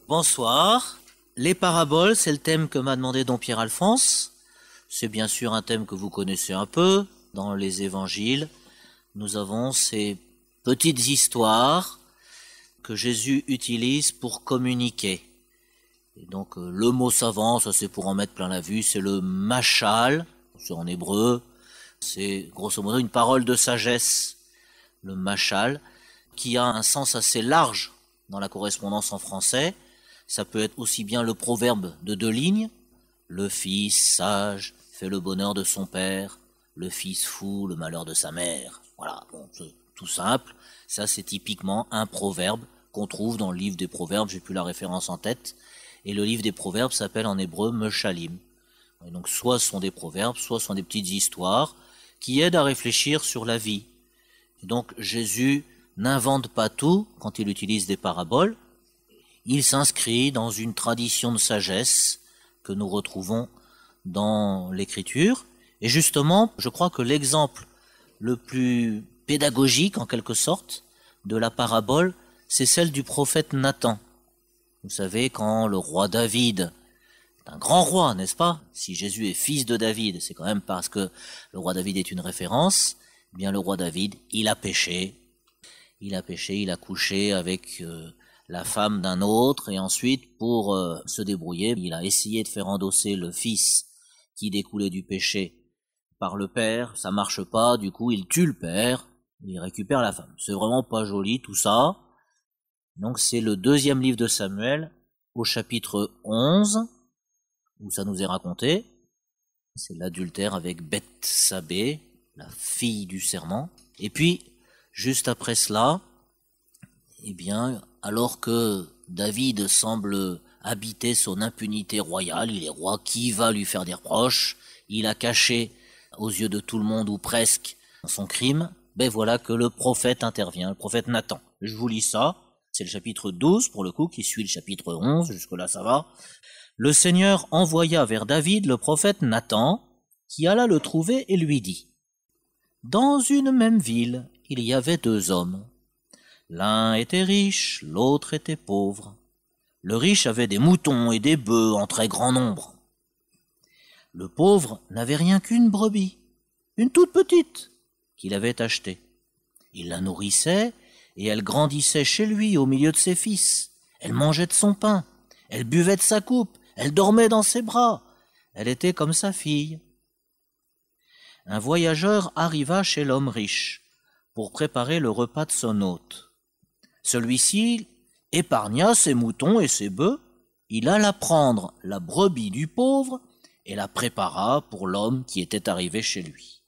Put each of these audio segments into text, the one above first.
Bonsoir. Les paraboles, c'est le thème que m'a demandé don Pierre Alphonse. C'est bien sûr un thème que vous connaissez un peu. Dans les évangiles, nous avons ces petites histoires que Jésus utilise pour communiquer. Et donc le mot savant, ça c'est pour en mettre plein la vue, c'est le machal, c'est en hébreu, c'est grosso modo une parole de sagesse, le machal, qui a un sens assez large dans la correspondance en français. Ça peut être aussi bien le proverbe de 2 lignes, le fils sage fait le bonheur de son père, le fils fou le malheur de sa mère. Voilà, bon, c'est tout simple. Ça c'est typiquement un proverbe qu'on trouve dans le livre des proverbes, j'ai plus la référence en tête. Et le livre des proverbes s'appelle en hébreu Meshalim. Et donc soit ce sont des proverbes, soit ce sont des petites histoires qui aident à réfléchir sur la vie. Et donc Jésus n'invente pas tout quand il utilise des paraboles. Il s'inscrit dans une tradition de sagesse que nous retrouvons dans l'Écriture. Et justement, je crois que l'exemple le plus pédagogique, en quelque sorte, de la parabole, c'est celle du prophète Nathan. Vous savez, quand le roi David, c'est un grand roi, n'est-ce pas? Si Jésus est fils de David, c'est quand même parce que le roi David est une référence. Eh bien, le roi David, il a péché, il a couché avec la femme d'un autre, et ensuite, pour se débrouiller, il a essayé de faire endosser le fils qui découlait du péché par le père. Ça marche pas, du coup, il tue le père, il récupère la femme. C'est vraiment pas joli, tout ça. Donc c'est le 2e livre de Samuel, au chapitre 11, où ça nous est raconté. C'est l'adultère avec Beth-Sabée, la fille du serment. Et puis, juste après cela, eh bien, alors que David semble habiter son impunité royale, il est roi, qui va lui faire des reproches? Il a caché aux yeux de tout le monde, ou presque, son crime. Ben voilà que le prophète intervient, le prophète Nathan. Je vous lis ça. C'est le chapitre 12, pour le coup, qui suit le chapitre 11, jusque-là ça va. Le Seigneur envoya vers David le prophète Nathan, qui alla le trouver et lui dit: Dans une même ville, il y avait 2 hommes. L'un était riche, l'autre était pauvre. Le riche avait des moutons et des bœufs en très grand nombre. Le pauvre n'avait rien qu'une brebis, une toute petite, qu'il avait achetée. Il la nourrissait, et elle grandissait chez lui au milieu de ses fils. Elle mangeait de son pain, elle buvait de sa coupe, elle dormait dans ses bras. Elle était comme sa fille. Un voyageur arriva chez l'homme riche pour préparer le repas de son hôte. Celui-ci épargna ses moutons et ses bœufs. Il alla prendre la brebis du pauvre et la prépara pour l'homme qui était arrivé chez lui.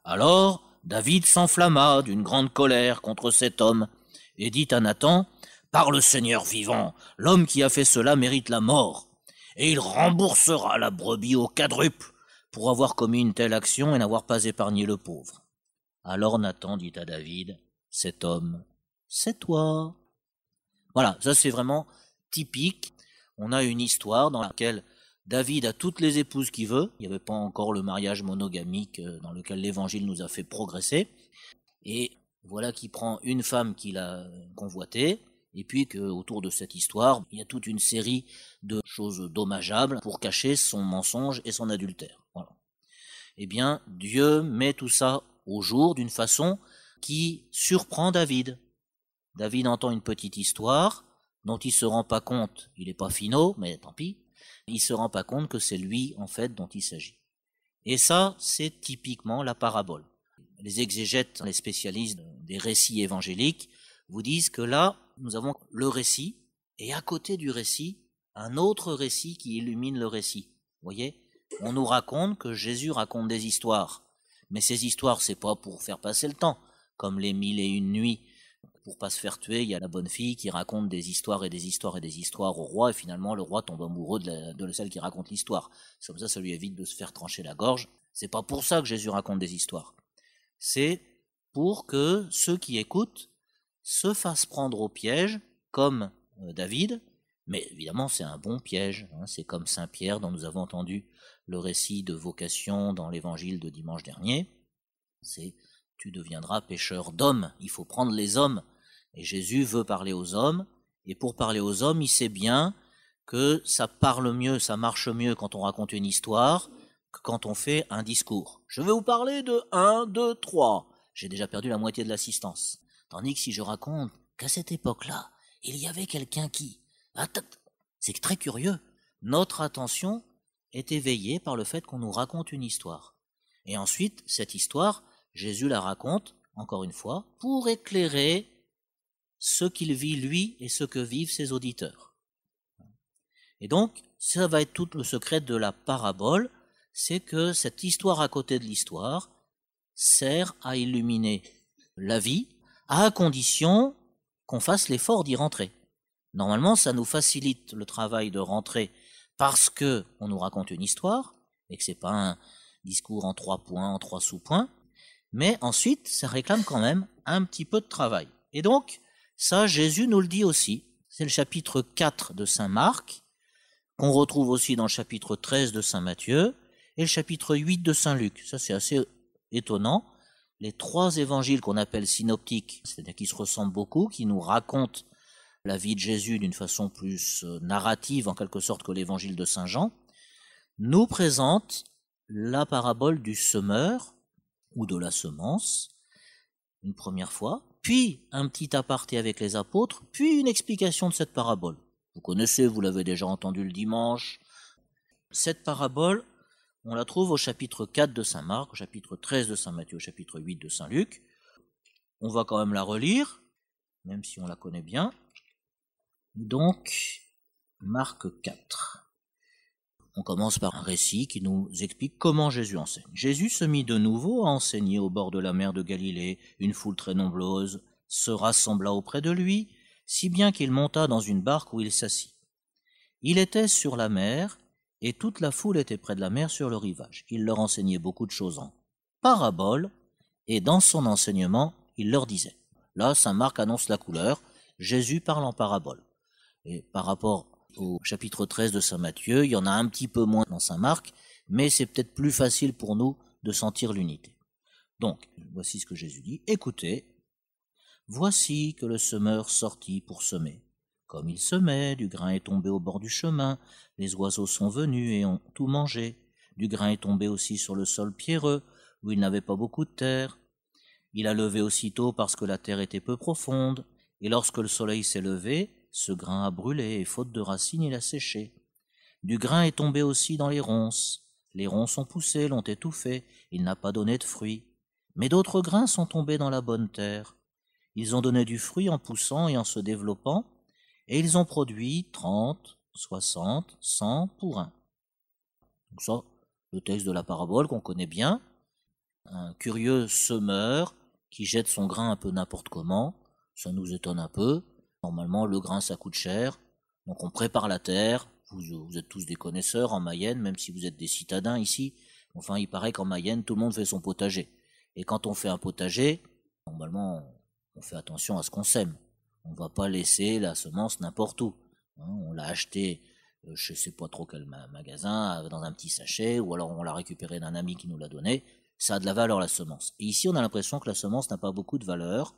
Alors David s'enflamma d'une grande colère contre cet homme et dit à Nathan: Par le Seigneur vivant, l'homme qui a fait cela mérite la mort, et il remboursera la brebis au quadruple pour avoir commis une telle action et n'avoir pas épargné le pauvre. Alors Nathan dit à David: Cet homme, c'est toi. Voilà, ça c'est vraiment typique. On a une histoire dans laquelle David a toutes les épouses qu'il veut. Il n'y avait pas encore le mariage monogamique dans lequel l'Évangile nous a fait progresser. Et voilà qu'il prend une femme qu'il a convoitée, et puis qu'autour de cette histoire, il y a toute une série de choses dommageables pour cacher son mensonge et son adultère. Voilà. Eh bien, Dieu met tout ça au jour d'une façon qui surprend David. David entend une petite histoire dont il se rend pas compte, il n'est pas finot, mais tant pis, il se rend pas compte que c'est lui, en fait, dont il s'agit. Et ça, c'est typiquement la parabole. Les exégètes, les spécialistes des récits évangéliques, vous disent que là, nous avons le récit, et à côté du récit, un autre récit qui illumine le récit. Vous voyez? On nous raconte que Jésus raconte des histoires. Mais ces histoires, c'est pas pour faire passer le temps, comme les 1001 nuits. Pour pas se faire tuer, il y a la bonne fille qui raconte des histoires et des histoires et des histoires au roi, et finalement le roi tombe amoureux de celle qui raconte l'histoire. C'est comme ça lui évite de se faire trancher la gorge. C'est pas pour ça que Jésus raconte des histoires. C'est pour que ceux qui écoutent se fassent prendre au piège, comme David, mais évidemment c'est un bon piège, hein. C'est comme Saint Pierre dont nous avons entendu le récit de vocation dans l'évangile de dimanche dernier. C'est: tu deviendras pêcheur d'hommes, il faut prendre les hommes Et Jésus veut parler aux hommes, et pour parler aux hommes, il sait bien que ça parle mieux, ça marche mieux quand on raconte une histoire que quand on fait un discours. Je vais vous parler de 1, 2, 3. J'ai déjà perdu la moitié de l'assistance. Tandis que si je raconte qu'à cette époque-là, il y avait quelqu'un qui... C'est très curieux. Notre attention est éveillée par le fait qu'on nous raconte une histoire. Et ensuite, cette histoire, Jésus la raconte, encore une fois, pour éclairer ce qu'il vit lui et ce que vivent ses auditeurs. Et donc, ça va être tout le secret de la parabole, c'est que cette histoire à côté de l'histoire sert à illuminer la vie, à condition qu'on fasse l'effort d'y rentrer. Normalement, ça nous facilite le travail de rentrer parce que on nous raconte une histoire, et que c'est pas un discours en 3 points, en 3 sous-points, mais ensuite, ça réclame quand même un petit peu de travail. Et donc, ça, Jésus nous le dit aussi. C'est le chapitre 4 de Saint Marc, qu'on retrouve aussi dans le chapitre 13 de Saint Matthieu, et le chapitre 8 de Saint Luc. Ça, c'est assez étonnant. Les 3 évangiles qu'on appelle synoptiques, c'est-à-dire qui se ressemblent beaucoup, qui nous racontent la vie de Jésus d'une façon plus narrative, en quelque sorte, que l'évangile de Saint Jean, nous présentent la parabole du semeur, ou de la semence, une première fois, puis un petit aparté avec les apôtres, puis une explication de cette parabole. Vous connaissez, vous l'avez déjà entendu le dimanche. Cette parabole, on la trouve au chapitre 4 de Saint Marc, au chapitre 13 de Saint Matthieu, au chapitre 8 de Saint Luc. On va quand même la relire, même si on la connaît bien. Donc, Marc 4. On commence par un récit qui nous explique comment Jésus enseigne. Jésus se mit de nouveau à enseigner au bord de la mer de Galilée. Une foule très nombreuse se rassembla auprès de lui, si bien qu'il monta dans une barque où il s'assit. Il était sur la mer, et toute la foule était près de la mer sur le rivage. Il leur enseignait beaucoup de choses en paraboles, et dans son enseignement, il leur disait. Là, saint Marc annonce la couleur. Jésus parle en parabole. Et par rapport au chapitre 13 de Saint Matthieu, il y en a un petit peu moins dans Saint Marc, mais c'est peut-être plus facile pour nous de sentir l'unité. Donc, voici ce que Jésus dit. Écoutez, voici que le semeur sortit pour semer. Comme il semait, du grain est tombé au bord du chemin, les oiseaux sont venus et ont tout mangé. Du grain est tombé aussi sur le sol pierreux, où il n'avait pas beaucoup de terre. Il a levé aussitôt parce que la terre était peu profonde, et lorsque le soleil s'est levé, ce grain a brûlé, et faute de racines, il a séché. Du grain est tombé aussi dans les ronces. Les ronces ont poussé, l'ont étouffé, il n'a pas donné de fruits. Mais d'autres grains sont tombés dans la bonne terre. Ils ont donné du fruit en poussant et en se développant, et ils ont produit 30, 60, 100 pour un. Donc ça, le texte de la parabole qu'on connaît bien. Un curieux semeur qui jette son grain un peu n'importe comment, ça nous étonne un peu. Normalement, le grain, ça coûte cher, donc on prépare la terre. Vous êtes tous des connaisseurs en Mayenne, même si vous êtes des citadins ici. Enfin, il paraît qu'en Mayenne, tout le monde fait son potager. Et quand on fait un potager, normalement, on fait attention à ce qu'on sème. On ne va pas laisser la semence n'importe où. On l'a acheté, je ne sais pas trop quel magasin, dans un petit sachet, ou alors on l'a récupéré d'un ami qui nous l'a donné. Ça a de la valeur, la semence. Et ici, on a l'impression que la semence n'a pas beaucoup de valeur,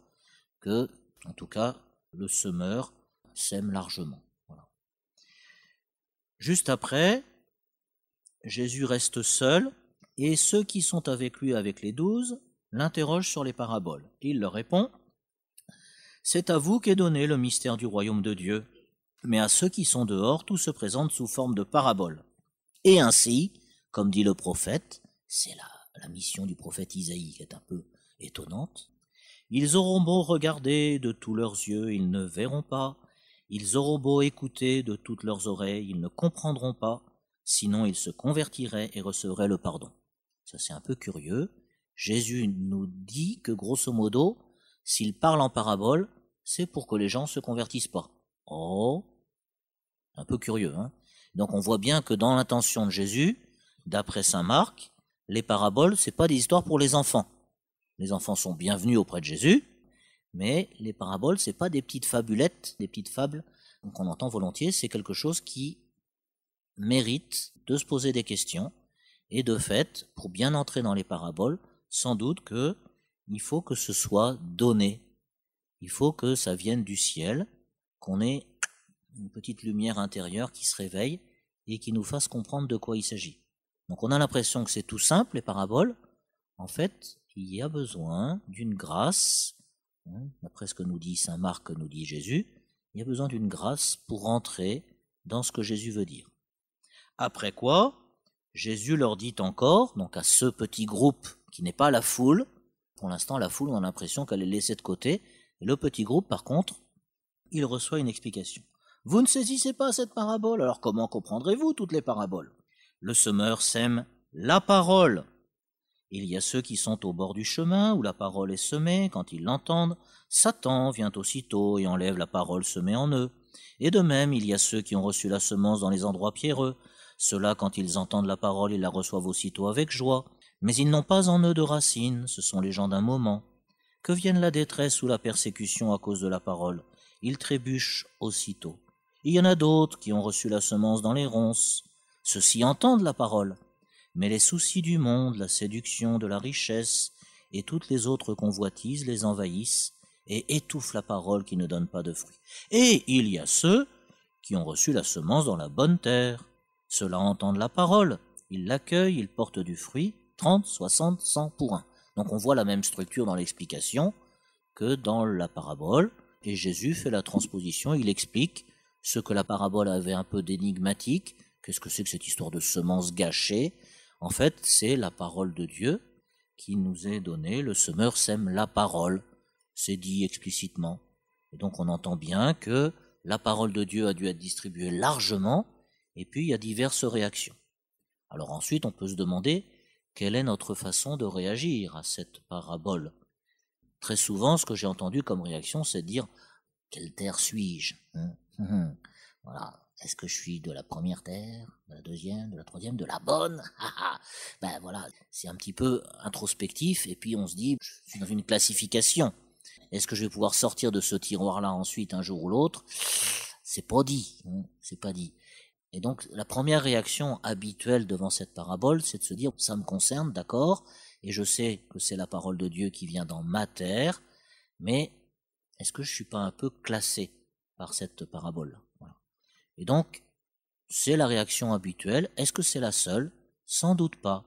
que, en tout cas, le semeur sème largement. Voilà. Juste après, Jésus reste seul, et ceux qui sont avec lui, avec les 12, l'interrogent sur les paraboles. Il leur répond, « C'est à vous qu'est donné le mystère du royaume de Dieu, mais à ceux qui sont dehors, tout se présente sous forme de paraboles. Et ainsi, comme dit le prophète, c'est la mission du prophète Isaïe qui est un peu étonnante, ils auront beau regarder de tous leurs yeux, ils ne verront pas. Ils auront beau écouter de toutes leurs oreilles, ils ne comprendront pas. Sinon, ils se convertiraient et recevraient le pardon. » Ça, c'est un peu curieux. Jésus nous dit que, grosso modo, s'il parle en parabole, c'est pour que les gens ne se convertissent pas. Oh, un peu curieux, hein. Donc, on voit bien que dans l'intention de Jésus, d'après saint Marc, les paraboles, c'est pas des histoires pour les enfants. Les enfants sont bienvenus auprès de Jésus, mais les paraboles, c'est pas des petites fabulettes, des petites fables qu'on entend volontiers, c'est quelque chose qui mérite de se poser des questions, et de fait, pour bien entrer dans les paraboles, sans doute qu'il faut que ce soit donné Il faut que ça vienne du ciel, qu'on ait une petite lumière intérieure qui se réveille et qui nous fasse comprendre de quoi il s'agit. Donc on a l'impression que c'est tout simple, les paraboles. En fait, il y a besoin d'une grâce, d'après ce que nous dit saint Marc, que nous dit Jésus, il y a besoin d'une grâce pour rentrer dans ce que Jésus veut dire. Après quoi, Jésus leur dit encore, donc à ce petit groupe qui n'est pas la foule, pour l'instant la foule on a l'impression qu'elle est laissée de côté, et le petit groupe par contre, il reçoit une explication. Vous ne saisissez pas cette parabole, alors comment comprendrez-vous toutes les paraboles? Le semeur sème la parole. Il y a ceux qui sont au bord du chemin où la parole est semée, quand ils l'entendent, Satan vient aussitôt et enlève la parole semée en eux. Et de même, il y a ceux qui ont reçu la semence dans les endroits pierreux. Ceux-là, quand ils entendent la parole, ils la reçoivent aussitôt avec joie. Mais ils n'ont pas en eux de racines, ce sont les gens d'un moment. Que vienne la détresse ou la persécution à cause de la parole, ils trébuchent aussitôt. Il y en a d'autres qui ont reçu la semence dans les ronces. Ceux-ci entendent la parole, mais les soucis du monde, la séduction de la richesse et toutes les autres convoitises les envahissent et étouffent la parole qui ne donne pas de fruits. Et il y a ceux qui ont reçu la semence dans la bonne terre. Ceux-là entendent la parole, ils l'accueillent, ils portent du fruit, 30, 60, 100 pour un. Donc on voit la même structure dans l'explication que dans la parabole, et Jésus fait la transposition, il explique ce que la parabole avait un peu d'énigmatique. Qu'est-ce que c'est que cette histoire de semence gâchée? En fait, c'est la parole de Dieu qui nous est donnée. Le semeur sème la parole, c'est dit explicitement. Et donc on entend bien que la parole de Dieu a dû être distribuée largement, et puis il y a diverses réactions. Alors ensuite, on peut se demander quelle est notre façon de réagir à cette parabole. Très souvent, ce que j'ai entendu comme réaction, c'est de dire « Quelle terre suis-je » Voilà. Est-ce que je suis de la première terre, de la deuxième, de la troisième, de la bonne? Ben voilà, c'est un petit peu introspectif, et puis on se dit, je suis dans une classification. Est-ce que je vais pouvoir sortir de ce tiroir-là ensuite, un jour ou l'autre? C'est pas dit, c'est pas dit. Et donc, la première réaction habituelle devant cette parabole, c'est de se dire, ça me concerne, d'accord, et je sais que c'est la parole de Dieu qui vient dans ma terre, mais est-ce que je suis pas un peu classé par cette parabole? Voilà. Et donc, c'est la réaction habituelle. Est-ce que c'est la seule? Sans doute pas.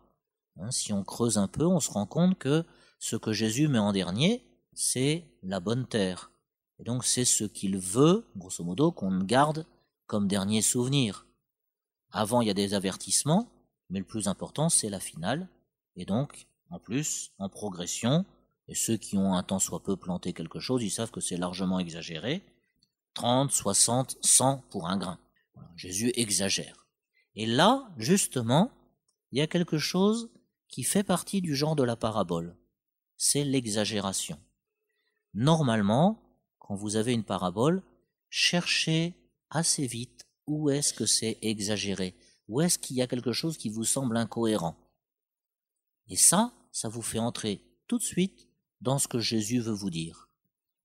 Si on creuse un peu, on se rend compte que ce que Jésus met en dernier, c'est la bonne terre. Et donc, c'est ce qu'il veut, grosso modo, qu'on garde comme dernier souvenir. Avant, il y a des avertissements, mais le plus important, c'est la finale. Et donc, en plus, en progression, et ceux qui ont un tant soit peu planté quelque chose, ils savent que c'est largement exagéré. 30, 60, 100 pour un grain. Voilà, Jésus exagère. Et là, justement, il y a quelque chose qui fait partie du genre de la parabole. C'est l'exagération. Normalement, quand vous avez une parabole, cherchez assez vite où est-ce que c'est exagéré, où est-ce qu'il y a quelque chose qui vous semble incohérent. Et ça vous fait entrer tout de suite dans ce que Jésus veut vous dire.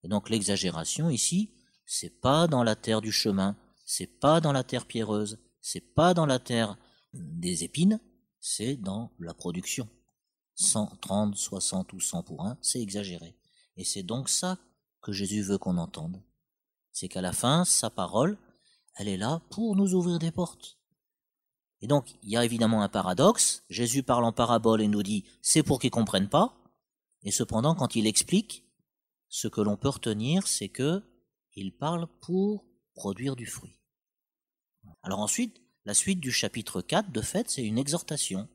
Et donc l'exagération ici, c'est pas dans la terre du chemin, c'est pas dans la terre pierreuse, c'est pas dans la terre des épines, c'est dans la production. 130, 60 ou 100 pour 1, c'est exagéré. Et c'est donc ça que Jésus veut qu'on entende. C'est qu'à la fin, sa parole, elle est là pour nous ouvrir des portes. Et donc, il y a évidemment un paradoxe. Jésus parle en parabole et nous dit, c'est pour qu'ils comprennent pas. Et cependant, quand il explique, ce que l'on peut retenir, c'est que il parle pour produire du fruit. Alors ensuite, la suite du chapitre 4, de fait, c'est une exhortation.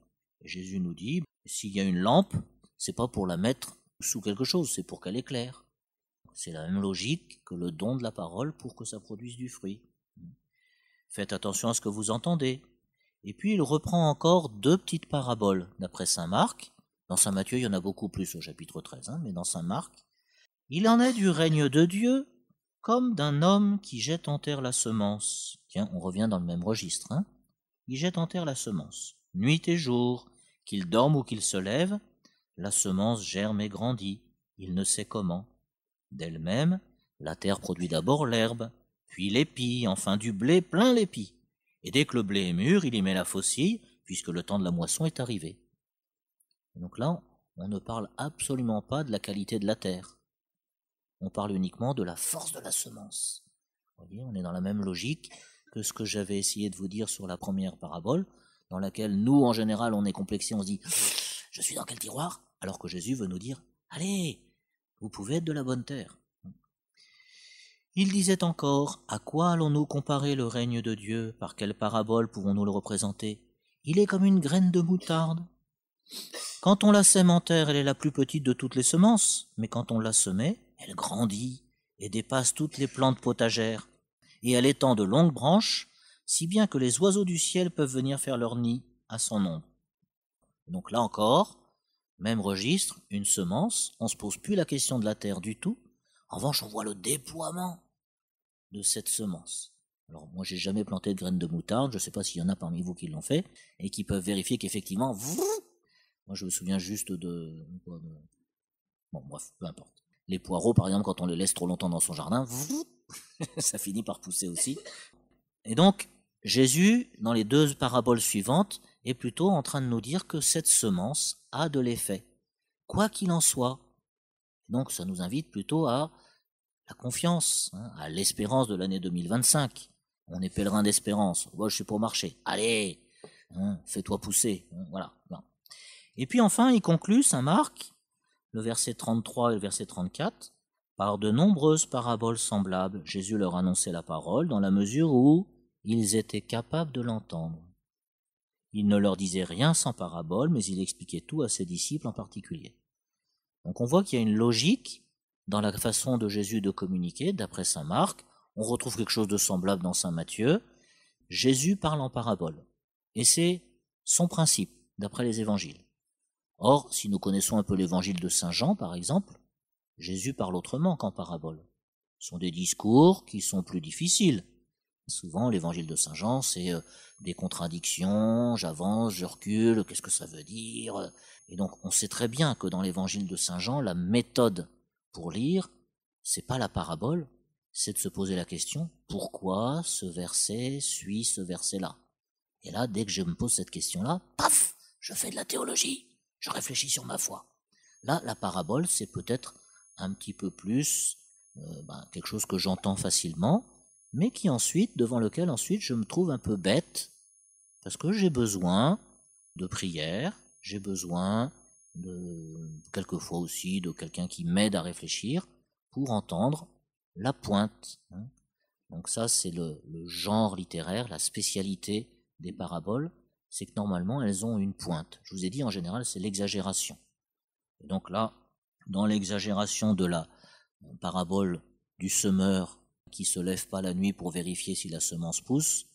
Jésus nous dit, s'il y a une lampe, c'est pas pour la mettre sous quelque chose, c'est pour qu'elle éclaire. C'est la même logique que le don de la parole pour que ça produise du fruit. Faites attention à ce que vous entendez. Et puis il reprend encore deux petites paraboles d'après saint Marc. Dans saint Matthieu, il y en a beaucoup plus au chapitre 13, mais dans saint Marc, il en est du règne de Dieu comme d'un homme qui jette en terre la semence. Tiens, on revient dans le même registre. Il jette en terre la semence. Nuit et jour, qu'il dorme ou qu'il se lève, la semence germe et grandit. Il ne sait comment. D'elle-même, la terre produit d'abord l'herbe, puis l'épi, enfin du blé plein l'épi. Et dès que le blé est mûr, il y met la faucille, puisque le temps de la moisson est arrivé. Et donc là, on ne parle absolument pas de la qualité de la terre. on parle uniquement de la force de la semence. Vous voyez, on est dans la même logique que ce que j'avais essayé de vous dire sur la première parabole, dans laquelle nous, en général, on est complexé, on se dit « je suis dans quel tiroir ?» alors que Jésus veut nous dire « allez, vous pouvez être de la bonne terre ». Il disait encore « à quoi allons-nous comparer le règne de Dieu ? Par quelle parabole pouvons-nous le représenter ? Il est comme une graine de moutarde. Quand on la sème en terre, elle est la plus petite de toutes les semences, mais quand on l'a semée, elle grandit et dépasse toutes les plantes potagères, et elle étend de longues branches, si bien que les oiseaux du ciel peuvent venir faire leur nid à son ombre. » Donc là encore, même registre, une semence, on ne se pose plus la question de la terre du tout. En revanche, on voit le déploiement de cette semence. Alors moi, j'ai jamais planté de graines de moutarde, je ne sais pas s'il y en a parmi vous qui l'ont fait, et qui peuvent vérifier qu'effectivement, moi je me souviens juste bon bref, peu importe. Les poireaux, par exemple, quand on les laisse trop longtemps dans son jardin, ça finit par pousser aussi. Et donc, Jésus, dans les deux paraboles suivantes, est plutôt en train de nous dire que cette semence a de l'effet, quoi qu'il en soit. Donc, ça nous invite plutôt à la confiance, à l'espérance de l'année 2025. On est pèlerin d'espérance. Moi, je suis pour marcher. Allez, fais-toi pousser. Voilà. Et puis enfin, il conclut, saint Marc, le verset 33 et le verset 34, par de nombreuses paraboles semblables, Jésus leur annonçait la parole dans la mesure où ils étaient capables de l'entendre. Il ne leur disait rien sans parabole, mais il expliquait tout à ses disciples en particulier. Donc on voit qu'il y a une logique dans la façon de Jésus de communiquer, d'après saint Marc. On retrouve quelque chose de semblable dans saint Matthieu. Jésus parle en parabole. Et c'est son principe, d'après les évangiles. Or, si nous connaissons un peu l'évangile de saint Jean, par exemple, Jésus parle autrement qu'en parabole. Ce sont des discours qui sont plus difficiles. Souvent, l'évangile de saint Jean, c'est des contradictions, j'avance, je recule, qu'est-ce que ça veut dire ? Et donc, on sait très bien que dans l'évangile de saint Jean, la méthode pour lire, c'est pas la parabole, c'est de se poser la question, pourquoi ce verset suit ce verset-là ? Et là, dès que je me pose cette question-là, paf, je fais de la théologie, je réfléchis sur ma foi. Là, la parabole, c'est peut-être un petit peu plus quelque chose que j'entends facilement, mais qui ensuite, devant lequel ensuite je me trouve un peu bête, parce que j'ai besoin de prière, j'ai besoin quelquefois aussi de quelqu'un qui m'aide à réfléchir pour entendre la pointe. Donc ça, c'est le genre littéraire, la spécialité des paraboles, c'est que normalement elles ont une pointe. Je vous ai dit, en général, c'est l'exagération. Et donc là, dans l'exagération de la parabole du semeur qui se lève pas la nuit pour vérifier si la semence pousse,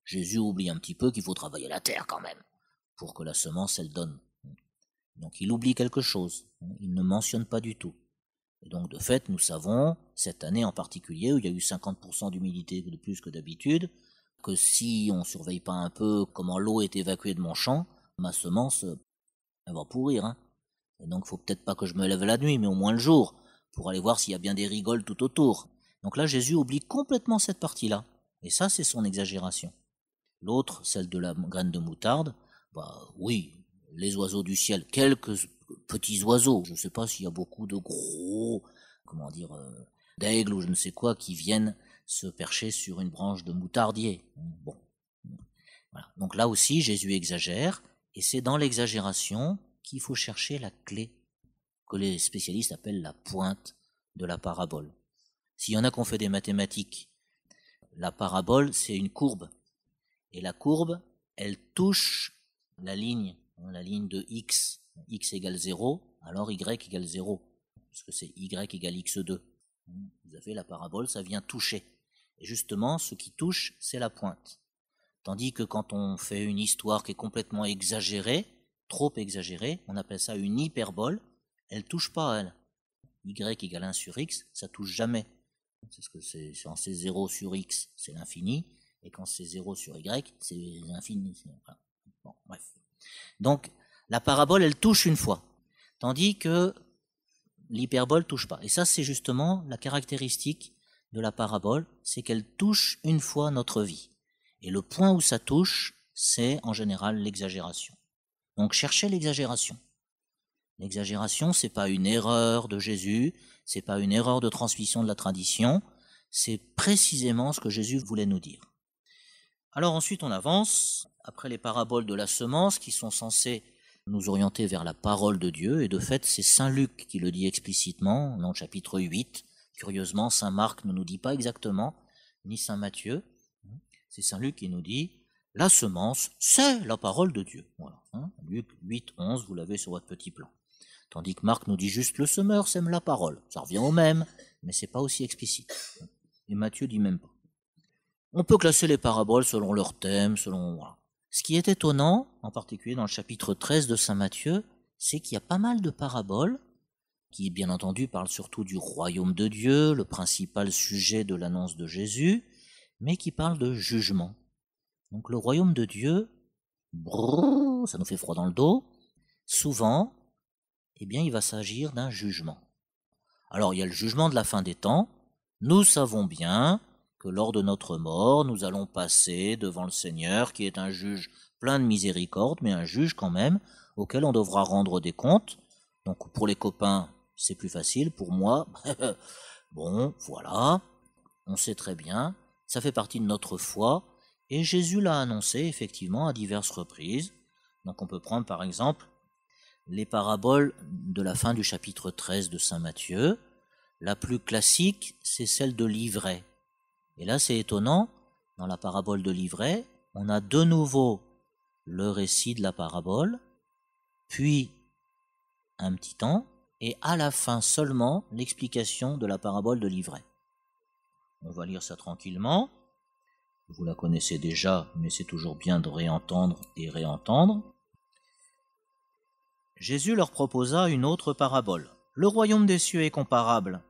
Jésus oublie un petit peu qu'il faut travailler la terre quand même, pour que la semence, elle donne. Donc il oublie quelque chose, il ne mentionne pas du tout. Et donc de fait, nous savons, cette année en particulier, où il y a eu 50% d'humidité de plus que d'habitude, que si on ne surveille pas un peu comment l'eau est évacuée de mon champ, ma semence, elle va pourrir. Et donc il faut peut-être pas que je me lève la nuit, mais au moins le jour, pour aller voir s'il y a bien des rigoles tout autour. Donc là, Jésus oublie complètement cette partie-là. Et ça, c'est son exagération. L'autre, celle de la graine de moutarde, oui, les oiseaux du ciel, quelques petits oiseaux. Je ne sais pas s'il y a beaucoup de gros, d'aigles ou je ne sais quoi qui viennent se percher sur une branche de moutardier. Bon. Voilà. Donc là aussi, Jésus exagère, et c'est dans l'exagération qu'il faut chercher la clé, que les spécialistes appellent la pointe de la parabole. S'il y en a qui ont fait des mathématiques, la parabole, c'est une courbe. Et la courbe, elle touche la ligne de x. X égale 0, alors y égale 0. Parce que c'est y égale x2. Vous avez la parabole, ça vient toucher. Et justement, ce qui touche, c'est la pointe. Tandis que quand on fait une histoire qui est complètement exagérée, trop exagérée, on appelle ça une hyperbole, elle touche pas, elle. Y égale 1 sur x, ça touche jamais. C'est ce que c'est, quand c'est 0 sur x, c'est l'infini, et quand c'est 0 sur y, c'est l'infini. Voilà. Bon, bref. Donc, la parabole, elle touche une fois, tandis que l'hyperbole touche pas. Et ça, c'est justement la caractéristique de la parabole, c'est qu'elle touche une fois notre vie. Et le point où ça touche, c'est en général l'exagération. Donc, cherchez l'exagération. L'exagération, c'est pas une erreur de Jésus, c'est pas une erreur de transmission de la tradition, c'est précisément ce que Jésus voulait nous dire. Alors ensuite on avance, après les paraboles de la semence qui sont censées nous orienter vers la parole de Dieu, et de fait c'est Saint Luc qui le dit explicitement dans le chapitre 8. Curieusement, Saint Marc ne nous dit pas exactement, ni Saint Matthieu, c'est Saint Luc qui nous dit « La semence, c'est la parole de Dieu ». Voilà, Luc 8, 11, vous l'avez sur votre petit plan. Tandis que Marc nous dit juste « Le semeur sème la parole ». Ça revient au même, mais c'est pas aussi explicite. Et Matthieu dit même pas. On peut classer les paraboles selon leur thème, selon... Voilà. Ce qui est étonnant, en particulier dans le chapitre 13 de Saint Matthieu, c'est qu'il y a pas mal de paraboles qui, bien entendu, parlent surtout du royaume de Dieu, le principal sujet de l'annonce de Jésus, mais qui parlent de jugement. Donc le royaume de Dieu, ça nous fait froid dans le dos, souvent, eh bien, il va s'agir d'un jugement. Alors, il y a le jugement de la fin des temps. Nous savons bien que lors de notre mort, nous allons passer devant le Seigneur, qui est un juge plein de miséricorde, mais un juge quand même, auquel on devra rendre des comptes. Donc, pour les copains, c'est plus facile. Pour moi, bon, voilà, on sait très bien, ça fait partie de notre foi, et Jésus l'a annoncé effectivement à diverses reprises. Donc, on peut prendre par exemple les paraboles de la fin du chapitre 13 de Saint Matthieu. La plus classique, c'est celle de l'ivraie. Et là, c'est étonnant, dans la parabole de l'ivraie, on a de nouveau le récit de la parabole, puis un petit temps, et à la fin seulement l'explication de la parabole de l'ivraie. On va lire ça tranquillement. Vous la connaissez déjà, mais c'est toujours bien de réentendre et réentendre. Jésus leur proposa une autre parabole. Le royaume des cieux est comparable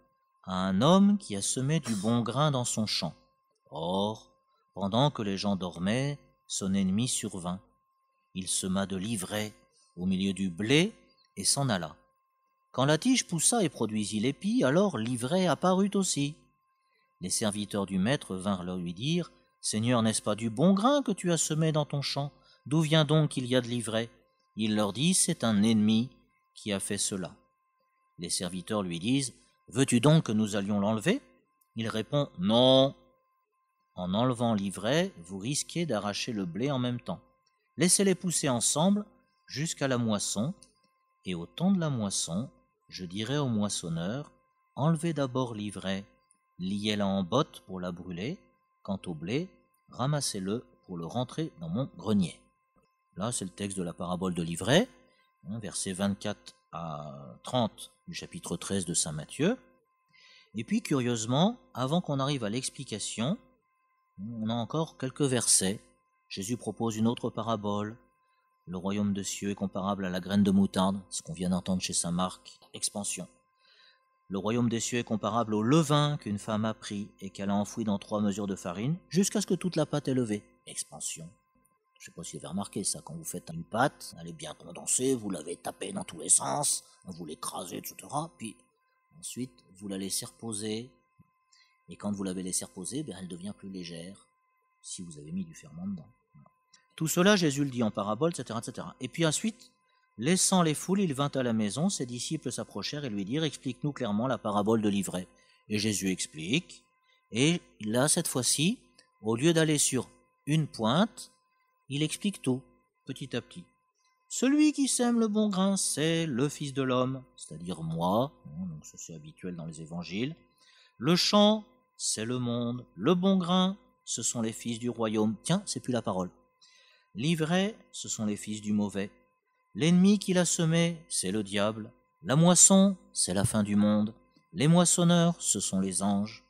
à un homme qui a semé du bon grain dans son champ. Or, pendant que les gens dormaient, son ennemi survint. Il sema de l'ivraie au milieu du blé et s'en alla. Quand la tige poussa et produisit l'épi, alors l'ivraie apparut aussi. Les serviteurs du maître vinrent leur lui dire « Seigneur, n'est-ce pas du bon grain que tu as semé dans ton champ? D'où vient donc qu'il y a de l'ivraie ?» Il leur dit « C'est un ennemi qui a fait cela. » Les serviteurs lui disent « Veux-tu donc que nous allions l'enlever ?» Il répond « Non. » En enlevant l'ivraie, vous risquez d'arracher le blé en même temps. Laissez-les pousser ensemble jusqu'à la moisson, et au temps de la moisson, je dirai au moissonneur, enlevez d'abord l'ivraie, liez-la en botte pour la brûler, quant au blé, ramassez-le pour le rentrer dans mon grenier. Là, c'est le texte de la parabole de l'ivraie, versets 24 à 30 du chapitre 13 de Saint Matthieu. Et puis, curieusement, avant qu'on arrive à l'explication, on a encore quelques versets. Jésus propose une autre parabole. Le royaume des cieux est comparable à la graine de moutarde, ce qu'on vient d'entendre chez Saint Marc, expansion. Le royaume des cieux est comparable au levain qu'une femme a pris et qu'elle a enfoui dans 3 mesures de farine, jusqu'à ce que toute la pâte est levée. Expansion. Je ne sais pas si vous avez remarqué ça, quand vous faites une pâte, elle est bien condensée, vous l'avez tapée dans tous les sens, vous l'écrasez, etc. Puis ensuite, vous la laissez reposer. Et quand vous l'avez laissée reposer, elle devient plus légère, si vous avez mis du ferment dedans. Tout cela, Jésus le dit en parabole, etc., etc. Et puis ensuite, laissant les foules, il vint à la maison, ses disciples s'approchèrent et lui dirent « Explique-nous clairement la parabole de l'ivraie. » Et Jésus explique, et là, cette fois-ci, au lieu d'aller sur une pointe, il explique tout, petit à petit. Celui qui sème le bon grain, c'est le Fils de l'homme, c'est-à-dire moi, donc ça c'est habituel dans les évangiles. Le champ, c'est le monde. Le bon grain, ce sont les fils du royaume. Tiens, c'est plus la parole. L'ivraie, ce sont les fils du mauvais. L'ennemi qui l'a semé, c'est le diable. La moisson, c'est la fin du monde. Les moissonneurs, ce sont les anges.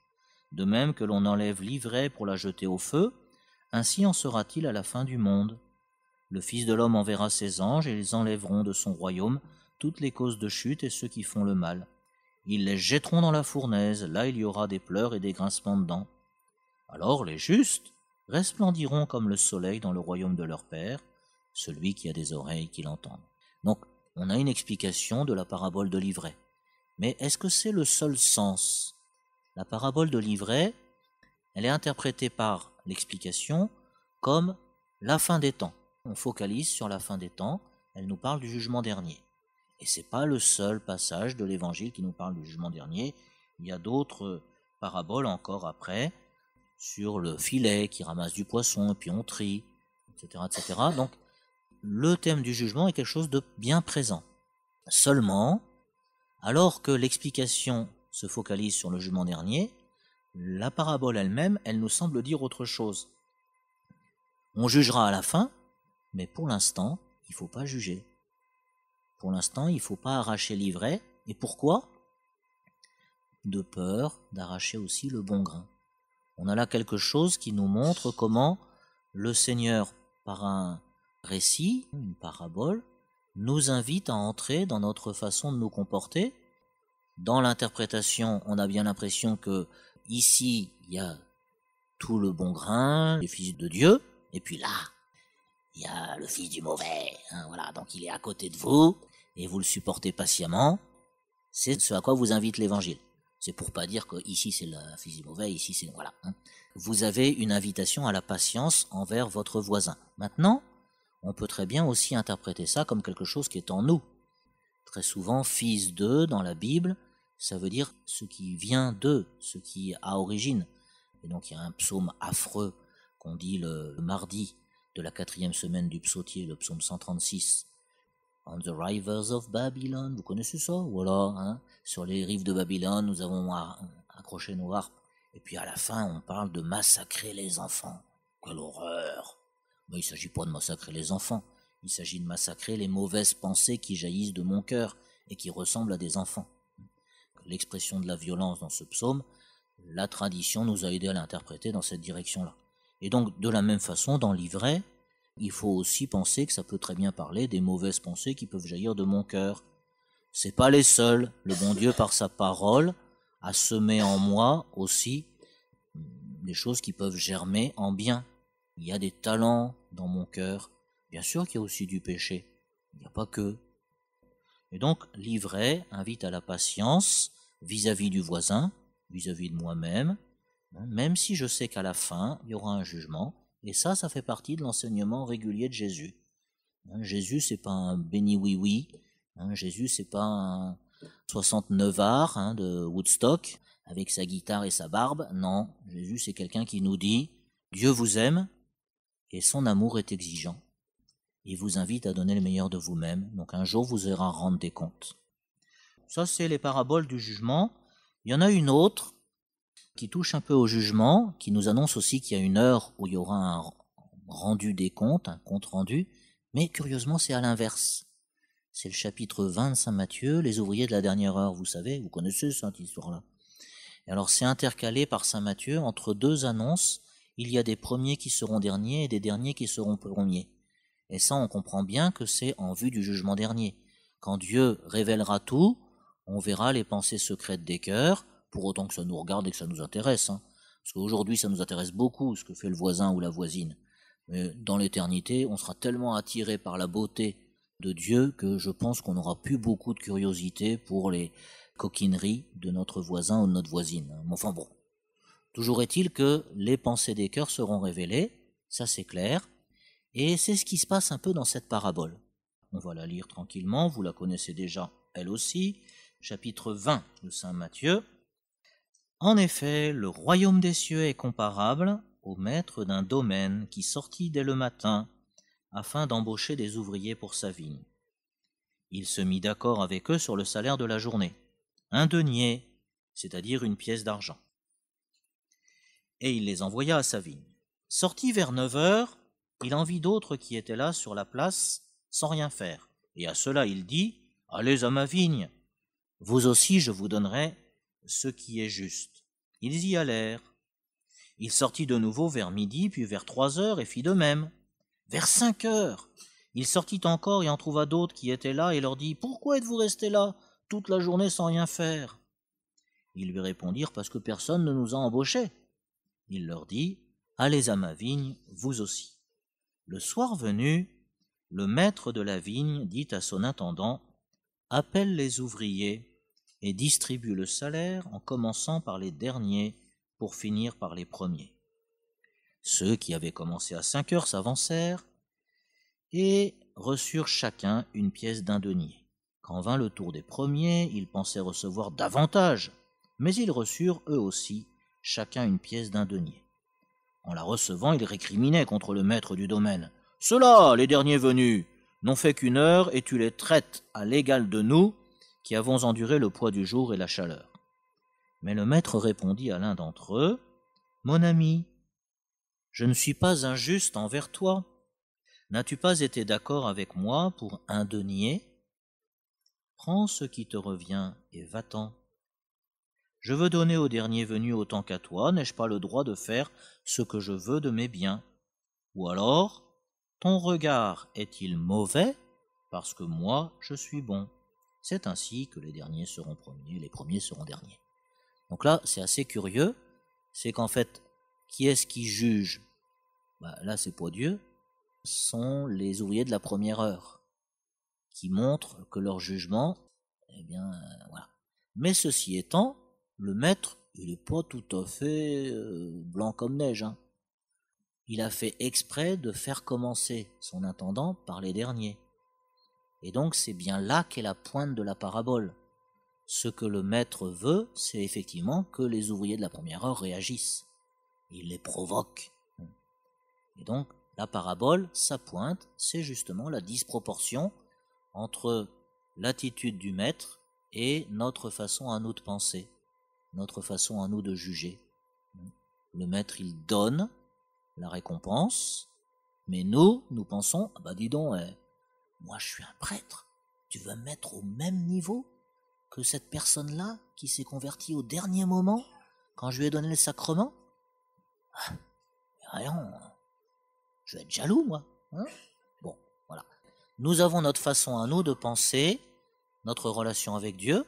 De même que l'on enlève l'ivraie pour la jeter au feu, ainsi en sera-t-il à la fin du monde. Le Fils de l'homme enverra ses anges et ils enlèveront de son royaume toutes les causes de chute et ceux qui font le mal. Ils les jetteront dans la fournaise, là il y aura des pleurs et des grincements de dents. Alors les justes resplendiront comme le soleil dans le royaume de leur Père, celui qui a des oreilles qui l'entendent. Donc, on a une explication de la parabole de l'ivraie. Mais est-ce que c'est le seul sens? La parabole de l'ivraie, elle est interprétée par l'explication comme la fin des temps. On focalise sur la fin des temps, elle nous parle du jugement dernier. Et c'est pas le seul passage de l'évangile qui nous parle du jugement dernier. Il y a d'autres paraboles encore après, sur le filet qui ramasse du poisson et puis on trie, etc., etc. Donc, le thème du jugement est quelque chose de bien présent. Seulement, alors que l'explication se focalise sur le jugement dernier, la parabole elle-même, elle nous semble dire autre chose. On jugera à la fin, mais pour l'instant, il ne faut pas juger. Pour l'instant, il ne faut pas arracher l'ivraie. Et pourquoi ? De peur d'arracher aussi le bon grain. On a là quelque chose qui nous montre comment le Seigneur, par un récit, une parabole, nous invite à entrer dans notre façon de nous comporter. Dans l'interprétation, on a bien l'impression que ici, il y a tout le bon grain, les fils de Dieu, et puis là, il y a le fils du mauvais. Voilà, donc il est à côté de vous, et vous le supportez patiemment. C'est ce à quoi vous invite l'Évangile. C'est pour pas dire que ici c'est le fils du mauvais, ici c'est... Voilà. Vous avez une invitation à la patience envers votre voisin. Maintenant, on peut très bien aussi interpréter ça comme quelque chose qui est en nous. Très souvent, fils de, dans la Bible, ça veut dire ce qui vient de, ce qui a origine. Et donc il y a un psaume affreux qu'on dit le mardi de la 4e semaine du psautier, le psaume 136. On the rivers of Babylon, vous connaissez ça? Voilà, sur les rives de Babylone, nous avons accroché nos harpes. Et puis à la fin, on parle de massacrer les enfants. Quelle horreur! Mais il ne s'agit pas de massacrer les enfants, il s'agit de massacrer les mauvaises pensées qui jaillissent de mon cœur et qui ressemblent à des enfants. L'expression de la violence dans ce psaume, la tradition nous a aidés à l'interpréter dans cette direction-là. Et donc, de la même façon, dans l'ivraie, il faut aussi penser que ça peut très bien parler des mauvaises pensées qui peuvent jaillir de mon cœur. C'est pas les seuls. Le bon Dieu, par sa parole, a semé en moi aussi des choses qui peuvent germer en bien. Il y a des talents dans mon cœur. Bien sûr qu'il y a aussi du péché. Il n'y a pas que. Et donc, l'ivraie invite à la patience vis-à-vis du voisin, vis-à-vis de moi-même, même si je sais qu'à la fin, il y aura un jugement. Et ça fait partie de l'enseignement régulier de Jésus. Jésus, c'est pas un béni oui-oui. Jésus, c'est pas un 69ard de Woodstock avec sa guitare et sa barbe. Non, Jésus, c'est quelqu'un qui nous dit « Dieu vous aime et son amour est exigeant. Il vous invite à donner le meilleur de vous-même. Donc un jour, vous aurez à rendre des comptes. » Ça, c'est les paraboles du jugement. Il y en a une autre qui touche un peu au jugement, qui nous annonce aussi qu'il y a une heure où il y aura un rendu des comptes, un compte rendu, mais curieusement c'est à l'inverse. C'est le chapitre 20 de Saint Matthieu, les ouvriers de la dernière heure, vous savez, vous connaissez cette histoire-là. Et alors c'est intercalé par Saint Matthieu entre deux annonces, il y a des premiers qui seront derniers et des derniers qui seront premiers. Et ça on comprend bien que c'est en vue du jugement dernier. Quand Dieu révélera tout, on verra les pensées secrètes des cœurs, pour autant que ça nous regarde et que ça nous intéresse. Parce qu'aujourd'hui, ça nous intéresse beaucoup, ce que fait le voisin ou la voisine. Mais dans l'éternité, on sera tellement attiré par la beauté de Dieu que je pense qu'on n'aura plus beaucoup de curiosité pour les coquineries de notre voisin ou de notre voisine. Enfin bon, toujours est-il que les pensées des cœurs seront révélées, ça c'est clair, et c'est ce qui se passe un peu dans cette parabole. On va la lire tranquillement, vous la connaissez déjà, elle aussi, chapitre 20 de Saint Matthieu. En effet, le royaume des cieux est comparable au maître d'un domaine qui sortit dès le matin afin d'embaucher des ouvriers pour sa vigne. Il se mit d'accord avec eux sur le salaire de la journée, 1 denier, c'est-à-dire une pièce d'argent. Et il les envoya à sa vigne. Sorti vers 9 heures, il en vit d'autres qui étaient là sur la place sans rien faire. Et à cela il dit, « Allez à ma vigne, vous aussi je vous donnerai ce qui est juste. » Ils y allèrent. Il sortit de nouveau vers midi, puis vers 3 heures, et fit de même. Vers 5 heures, il sortit encore et en trouva d'autres qui étaient là, et leur dit, « Pourquoi êtes-vous restés là toute la journée sans rien faire ?» Ils lui répondirent, « Parce que personne ne nous a embauchés. » Il leur dit, « Allez à ma vigne, vous aussi. » Le soir venu, le maître de la vigne dit à son intendant, « Appelle les ouvriers et distribue le salaire en commençant par les derniers pour finir par les premiers. » Ceux qui avaient commencé à 5 heures s'avancèrent et reçurent chacun une pièce d'1 denier. Quand vint le tour des premiers, ils pensaient recevoir davantage, mais ils reçurent eux aussi chacun une pièce d'un denier. En la recevant, ils récriminaient contre le maître du domaine. « Ceux-là, les derniers venus, n'ont fait qu'une heure et tu les traites à l'égal de nous qui avons enduré le poids du jour et la chaleur. » Mais le maître répondit à l'un d'entre eux, « Mon ami, je ne suis pas injuste envers toi. N'as-tu pas été d'accord avec moi pour un denier ? Prends ce qui te revient et va-t'en. Je veux donner au dernier venu autant qu'à toi, n'ai-je pas le droit de faire ce que je veux de mes biens ? Ou alors, ton regard est-il mauvais parce que moi je suis bon ? C'est ainsi que les derniers seront premiers, les premiers seront derniers. » Donc là, c'est assez curieux, c'est qu'en fait, qui est-ce qui juge ? Là, c'est pas Dieu, ce sont les ouvriers de la première heure, qui montrent que leur jugement, voilà. Mais ceci étant, le maître, il n'est pas tout à fait blanc comme neige. Il a fait exprès de faire commencer son intendant par les derniers. Et donc, c'est bien là qu'est la pointe de la parabole. Ce que le maître veut, c'est effectivement que les ouvriers de la première heure réagissent. Il les provoque. Et donc, la parabole, sa pointe, c'est justement la disproportion entre l'attitude du maître et notre façon à nous de penser, notre façon à nous de juger. Le maître, il donne la récompense, mais nous pensons, dis donc, moi je suis un prêtre, tu veux me mettre au même niveau que cette personne-là qui s'est convertie au dernier moment, quand je lui ai donné le sacrement ? Voyons, je vais être jaloux, moi. Bon, voilà. Nous avons notre façon à nous de penser notre relation avec Dieu,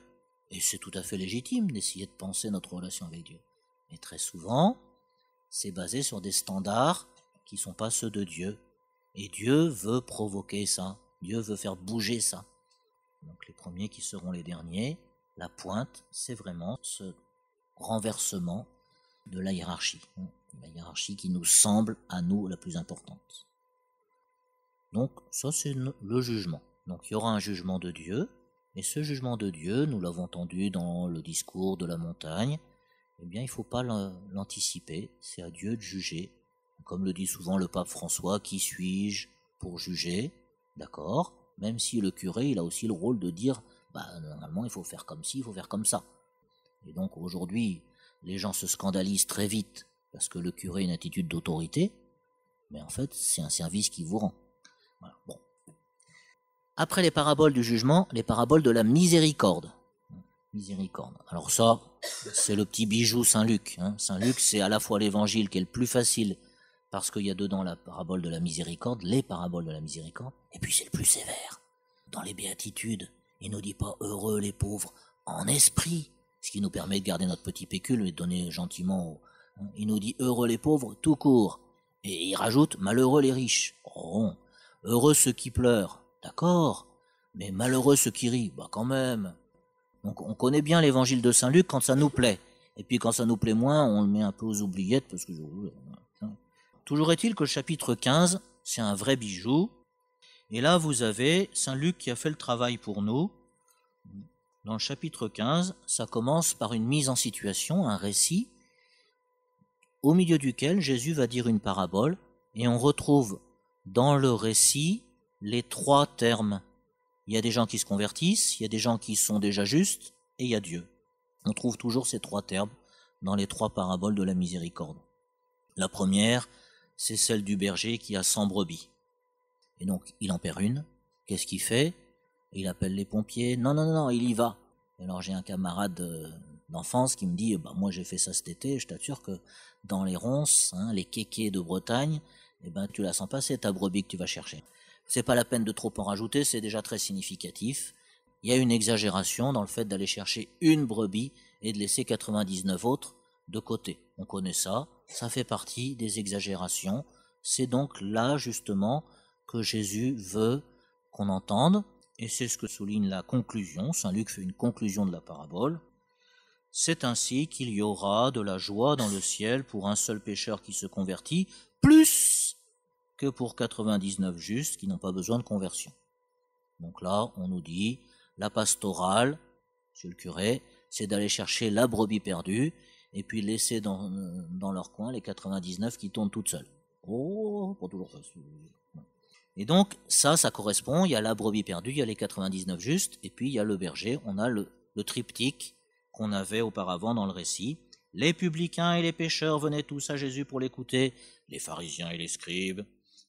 et c'est tout à fait légitime d'essayer de penser notre relation avec Dieu. Mais très souvent, c'est basé sur des standards qui ne sont pas ceux de Dieu. Et Dieu veut provoquer ça, Dieu veut faire bouger ça. Donc les premiers qui seront les derniers, la pointe, c'est vraiment ce renversement de la hiérarchie qui nous semble à nous la plus importante. Donc ça c'est le jugement. Donc il y aura un jugement de Dieu, et ce jugement de Dieu, nous l'avons entendu dans le discours de la montagne, il ne faut pas l'anticiper, c'est à Dieu de juger. Comme le dit souvent le pape François, qui suis-je pour juger ? D'accord ? Même si le curé, il a aussi le rôle de dire, normalement il faut faire comme ci, il faut faire comme ça. Et donc aujourd'hui, les gens se scandalisent très vite parce que le curé a une attitude d'autorité, mais en fait, c'est un service qui vous rend. Voilà. Bon. Après les paraboles du jugement, les paraboles de la miséricorde. Miséricorde. Alors ça, c'est le petit bijou Saint-Luc. Saint-Luc, c'est à la fois l'évangile qui est le plus facile, parce qu'il y a dedans la parabole de la miséricorde, les paraboles de la miséricorde, et puis c'est le plus sévère. Dans les béatitudes, il ne nous dit pas « heureux les pauvres en esprit », ce qui nous permet de garder notre petit pécule et de donner gentiment. Il nous dit « heureux les pauvres tout court », et il rajoute « malheureux les riches ». Oh, heureux ceux qui pleurent, d'accord, mais malheureux ceux qui rient, quand même. Donc on connaît bien l'évangile de Saint-Luc quand ça nous plaît. Et puis quand ça nous plaît moins, on le met un peu aux oubliettes. Parce que toujours est-il que le chapitre 15, c'est un vrai bijou. Et là, vous avez Saint-Luc qui a fait le travail pour nous. Dans le chapitre 15, ça commence par une mise en situation, un récit, au milieu duquel Jésus va dire une parabole. Et on retrouve dans le récit les trois termes. Il y a des gens qui se convertissent, il y a des gens qui sont déjà justes, et il y a Dieu. On trouve toujours ces trois termes dans les trois paraboles de la miséricorde. La première, c'est celle du berger qui a 100 brebis. Et donc, il en perd une. Qu'est-ce qu'il fait ? Il appelle les pompiers. Non, il y va. Et alors, j'ai un camarade d'enfance qui me dit, moi j'ai fait ça cet été, je t'assure que dans les ronces, les kékés de Bretagne, tu la sens passer ta brebis que tu vas chercher. C'est pas la peine de trop en rajouter, c'est déjà très significatif. Il y a une exagération dans le fait d'aller chercher une brebis et de laisser 99 autres de côté. On connaît ça, ça fait partie des exagérations. C'est donc là, justement, que Jésus veut qu'on entende, et c'est ce que souligne la conclusion. Saint Luc fait une conclusion de la parabole. C'est ainsi qu'il y aura de la joie dans le ciel pour un seul pécheur qui se convertit, plus que pour 99 justes qui n'ont pas besoin de conversion. Donc là, on nous dit, la pastorale, monsieur le curé, c'est d'aller chercher la brebis perdue et puis laisser dans leur coin les 99 qui tournent toutes seules. Oh, pas toujours facile. Et donc, ça correspond, il y a la brebis perdue, il y a les 99 justes, et puis il y a le berger, on a le triptyque qu'on avait auparavant dans le récit. Les publicains et les pécheurs venaient tous à Jésus pour l'écouter, les pharisiens et les scribes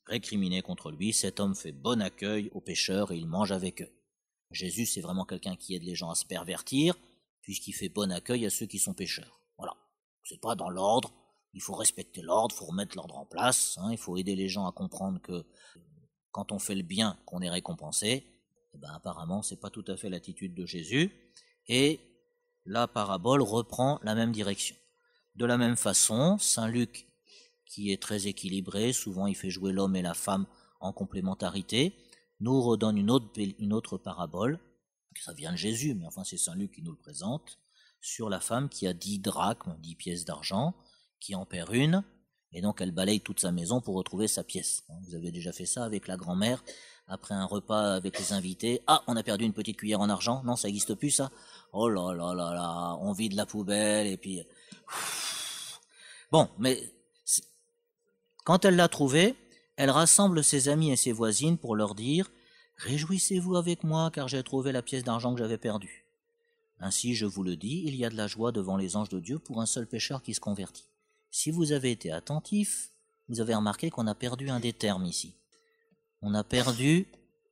récriminaient contre lui, cet homme fait bon accueil aux pécheurs et il mange avec eux. Jésus, c'est vraiment quelqu'un qui aide les gens à se pervertir, puisqu'il fait bon accueil à ceux qui sont pécheurs. Voilà. C'est pas dans l'ordre, il faut respecter l'ordre, il faut remettre l'ordre en place, il faut aider les gens à comprendre que quand on fait le bien, qu'on est récompensé. Eh ben, apparemment, c'est pas tout à fait l'attitude de Jésus, et la parabole reprend la même direction. De la même façon, Saint Luc, qui est très équilibré, souvent il fait jouer l'homme et la femme en complémentarité, nous redonne une autre parabole, ça vient de Jésus, mais enfin c'est Saint Luc qui nous le présente, sur la femme qui a 10 drachmes, 10 pièces d'argent, qui en perd une, et donc elle balaye toute sa maison pour retrouver sa pièce. Vous avez déjà fait ça avec la grand-mère, après un repas avec les invités. Ah, on a perdu une petite cuillère en argent. Non, ça n'existe plus ça. Oh là là là là, on vide la poubelle et puis... Bon, mais quand elle l'a trouvée, elle rassemble ses amis et ses voisines pour leur dire « Réjouissez-vous avec moi car j'ai trouvé la pièce d'argent que j'avais perdue. Ainsi, je vous le dis, il y a de la joie devant les anges de Dieu pour un seul pécheur qui se convertit. » Si vous avez été attentif, vous avez remarqué qu'on a perdu un des termes ici. On a perdu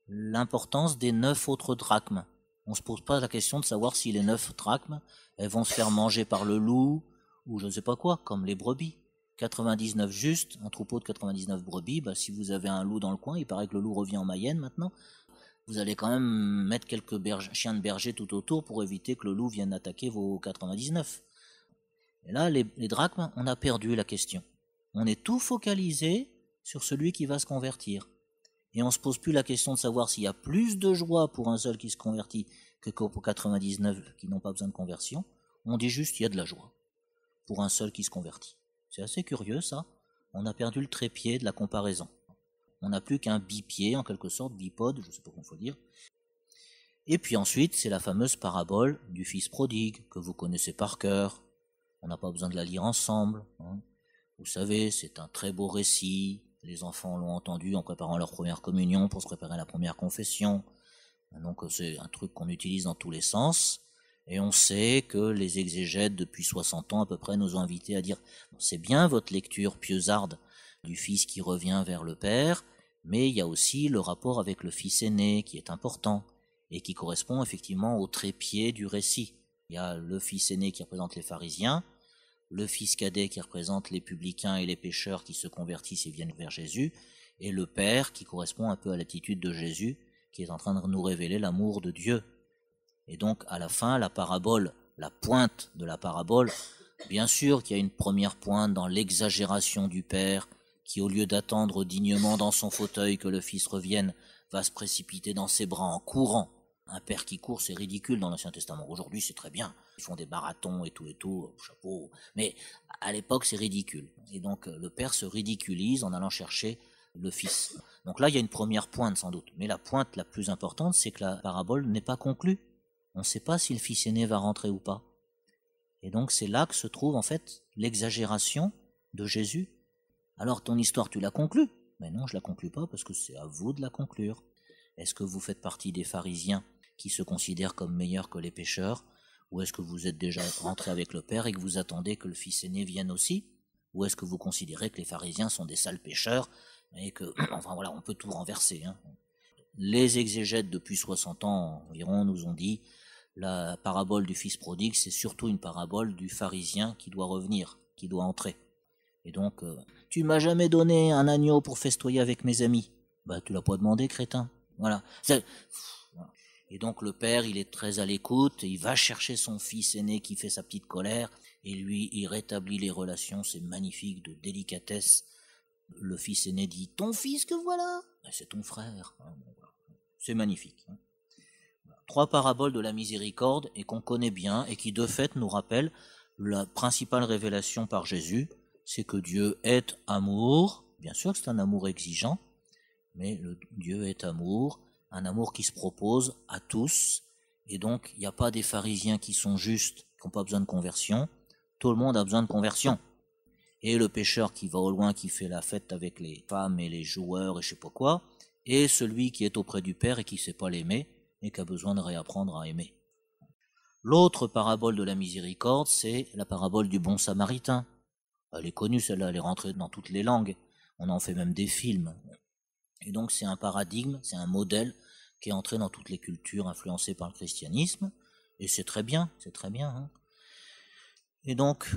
l'importance des 9 autres drachmes. On ne se pose pas la question de savoir si les 9 drachmes, elles vont se faire manger par le loup, ou je ne sais pas quoi, comme les brebis. 99 justes, un troupeau de 99 brebis, si vous avez un loup dans le coin, il paraît que le loup revient en Mayenne maintenant, vous allez quand même mettre quelques chiens de berger tout autour pour éviter que le loup vienne attaquer vos 99. Et là, les drachmes, on a perdu la question. On est tout focalisé sur celui qui va se convertir. Et on ne se pose plus la question de savoir s'il y a plus de joie pour un seul qui se convertit que pour 99 qui n'ont pas besoin de conversion. On dit juste qu'il y a de la joie pour un seul qui se convertit. C'est assez curieux ça. On a perdu le trépied de la comparaison. On n'a plus qu'un bipied, en quelque sorte, bipode, je ne sais pas comment il faut dire. Et puis ensuite, c'est la fameuse parabole du fils prodigue, que vous connaissez par cœur. On n'a pas besoin de la lire ensemble. Vous savez, c'est un très beau récit. Les enfants l'ont entendu en préparant leur première communion pour se préparer à la première confession. Donc c'est un truc qu'on utilise dans tous les sens. Et on sait que les exégètes, depuis 60 ans à peu près, nous ont invités à dire « C'est bien votre lecture pieusarde du fils qui revient vers le père, mais il y a aussi le rapport avec le fils aîné qui est important et qui correspond effectivement au trépied du récit. Il y a le fils aîné qui représente les pharisiens, le fils cadet qui représente les publicains et les pécheurs qui se convertissent et viennent vers Jésus, et le Père qui correspond un peu à l'attitude de Jésus, qui est en train de nous révéler l'amour de Dieu. Et donc, à la fin, la parabole, la pointe de la parabole, bien sûr qu'il y a une première pointe dans l'exagération du Père, qui au lieu d'attendre dignement dans son fauteuil que le Fils revienne, va se précipiter dans ses bras en courant. Un père qui court, c'est ridicule dans l'Ancien Testament. Aujourd'hui, c'est très bien. Ils font des marathons et tout, chapeau. Mais à l'époque, c'est ridicule. Et donc, le père se ridiculise en allant chercher le fils. Donc là, il y a une première pointe, sans doute. Mais la pointe la plus importante, c'est que la parabole n'est pas conclue. On ne sait pas si le fils aîné va rentrer ou pas. Et donc, c'est là que se trouve, en fait, l'exagération de Jésus. Alors, ton histoire, tu la conclus? Mais non, je la conclus pas parce que c'est à vous de la conclure. Est-ce que vous faites partie des pharisiens qui se considèrent comme meilleurs que les pécheurs, ou est-ce que vous êtes déjà rentré avec le Père et que vous attendez que le fils aîné vienne aussi, ou est-ce que vous considérez que les pharisiens sont des sales pécheurs et que, enfin voilà, on peut tout renverser. Les exégètes depuis 60 ans environ nous ont dit la parabole du fils prodigue, c'est surtout une parabole du pharisien qui doit revenir, qui doit entrer. Et donc, tu m'as jamais donné un agneau pour festoyer avec mes amis. Tu l'as pas demandé, crétin. Voilà. Et donc le père, il est très à l'écoute, il va chercher son fils aîné qui fait sa petite colère, et lui, il rétablit les relations, c'est magnifique, de délicatesse. Le fils aîné dit « Ton fils que voilà ?» C'est ton frère. C'est magnifique. 3 paraboles de la miséricorde, et qu'on connaît bien, et qui de fait nous rappellent la principale révélation par Jésus, c'est que Dieu est amour. Bien sûr que c'est un amour exigeant, mais Dieu est amour, un amour qui se propose à tous Et donc, il n'y a pas des pharisiens qui sont justes, qui n'ont pas besoin de conversion. Tout le monde a besoin de conversion. Et le pécheur qui va au loin, qui fait la fête avec les femmes et les joueurs et je sais pas quoi, et celui qui est auprès du Père et qui ne sait pas l'aimer et qui a besoin de réapprendre à aimer. L'autre parabole de la miséricorde, c'est la parabole du bon samaritain. Elle est connue, celle-là, elle est rentrée dans toutes les langues. On en fait même des films. Et donc c'est un paradigme, c'est un modèle qui est entré dans toutes les cultures influencées par le christianisme. Et c'est très bien, hein. Et donc,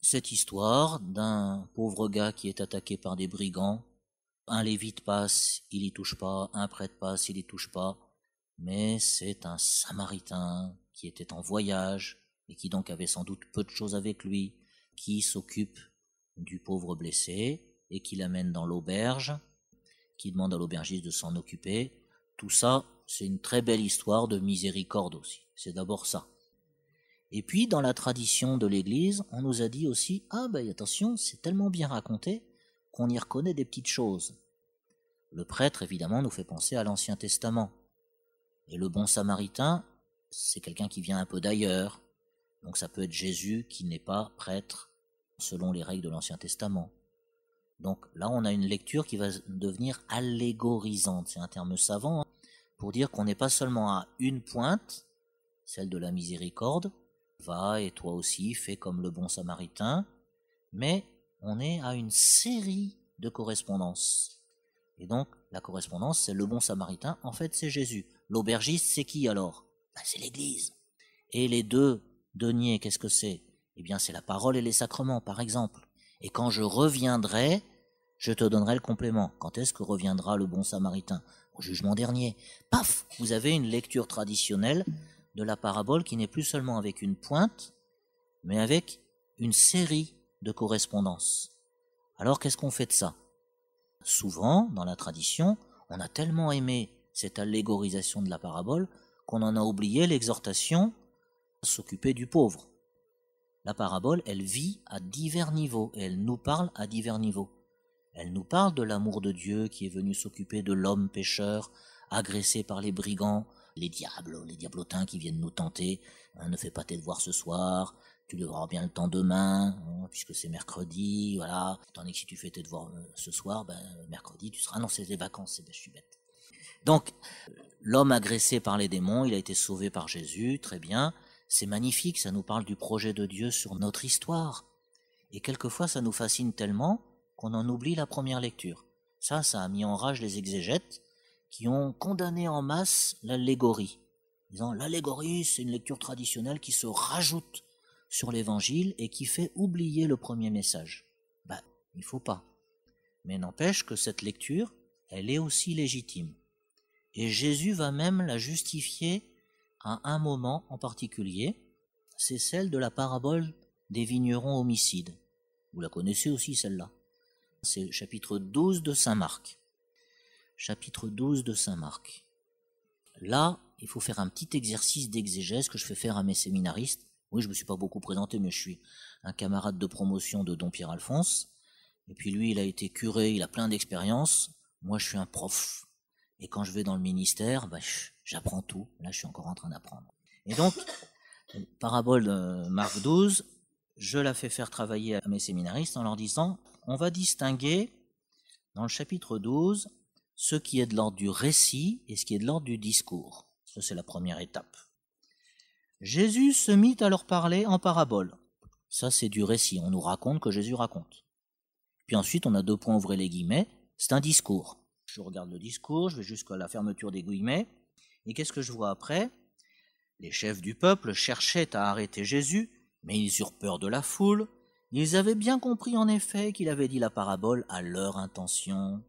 cette histoire d'un pauvre gars qui est attaqué par des brigands, un lévite passe, il y touche pas, un prêtre passe, il y touche pas, mais c'est un samaritain qui était en voyage et qui donc avait sans doute peu de choses avec lui, qui s'occupe du pauvre blessé et qui l'amène dans l'auberge, qui demande à l'aubergiste de s'en occuper. Tout ça, c'est une très belle histoire de miséricorde aussi. C'est d'abord ça. Et puis, dans la tradition de l'Église, on nous a dit aussi, attention, c'est tellement bien raconté qu'on y reconnaît des petites choses. Le prêtre, évidemment, nous fait penser à l'Ancien Testament. Et le bon samaritain, c'est quelqu'un qui vient un peu d'ailleurs. Donc ça peut être Jésus qui n'est pas prêtre selon les règles de l'Ancien Testament. Donc là, on a une lecture qui va devenir allégorisante. C'est un terme savant pour dire qu'on n'est pas seulement à une pointe, celle de la miséricorde, va et toi aussi, fais comme le bon samaritain, mais on est à une série de correspondances. Et donc, la correspondance, c'est le bon samaritain, en fait, c'est Jésus. L'aubergiste, c'est qui alors? C'est l'Église. Et les deux deniers, qu'est-ce que c'est? Eh bien, c'est la parole et les sacrements, par exemple. Et quand je reviendrai, je te donnerai le complément. Quand est-ce que reviendra le bon samaritain? Au jugement dernier. Paf! Vous avez une lecture traditionnelle de la parabole qui n'est plus seulement avec une pointe, mais avec une série de correspondances. Alors, qu'est-ce qu'on fait de ça? Souvent, dans la tradition, on a tellement aimé cette allégorisation de la parabole qu'on en a oublié l'exhortation à s'occuper du pauvre. La parabole, elle vit à divers niveaux et elle nous parle à divers niveaux. Elle nous parle de l'amour de Dieu qui est venu s'occuper de l'homme pécheur, agressé par les brigands, les diablotins qui viennent nous tenter. Ne fais pas tes devoirs ce soir, tu devras avoir bien le temps demain, puisque c'est mercredi, voilà. Tandis que si tu fais tes devoirs ce soir, mercredi tu seras... Non, c'est les vacances, je suis bête. Donc, l'homme agressé par les démons, il a été sauvé par Jésus, très bien. C'est magnifique, ça nous parle du projet de Dieu sur notre histoire. Et quelquefois, ça nous fascine tellement qu'on en oublie la première lecture. Ça a mis en rage les exégètes qui ont condamné en masse l'allégorie, disant l'allégorie, c'est une lecture traditionnelle qui se rajoute sur l'évangile et qui fait oublier le premier message. Il faut pas. Mais n'empêche que cette lecture, elle est aussi légitime. Et Jésus va même la justifier à un moment en particulier, c'est celle de la parabole des vignerons homicides. Vous la connaissez aussi celle-là. C'est le chapitre 12 de Saint Marc. Chapitre 12 de Saint Marc. Là, il faut faire un petit exercice d'exégèse que je fais faire à mes séminaristes. Oui, je me suis pas beaucoup présenté, mais je suis un camarade de promotion de Don Pierre Alphonse. Et puis lui, il a été curé, il a plein d'expérience. Moi, je suis un prof. Et quand je vais dans le ministère, j'apprends tout. Là, je suis encore en train d'apprendre. Et donc, parabole de Marc 12, je la fais faire travailler à mes séminaristes en leur disant, on va distinguer dans le chapitre 12 ce qui est de l'ordre du récit et ce qui est de l'ordre du discours. Ça, c'est la première étape. Jésus se mit à leur parler en parabole. Ça, c'est du récit. On nous raconte que Jésus raconte. Puis ensuite, on a 2 points, ouvrez les guillemets. C'est un discours. Je regarde le discours, je vais jusqu'à la fermeture des guillemets. Et qu'est-ce que je vois après? Les chefs du peuple cherchaient à arrêter Jésus, mais ils eurent peur de la foule. Ils avaient bien compris en effet qu'il avait dit la parabole à leur intention.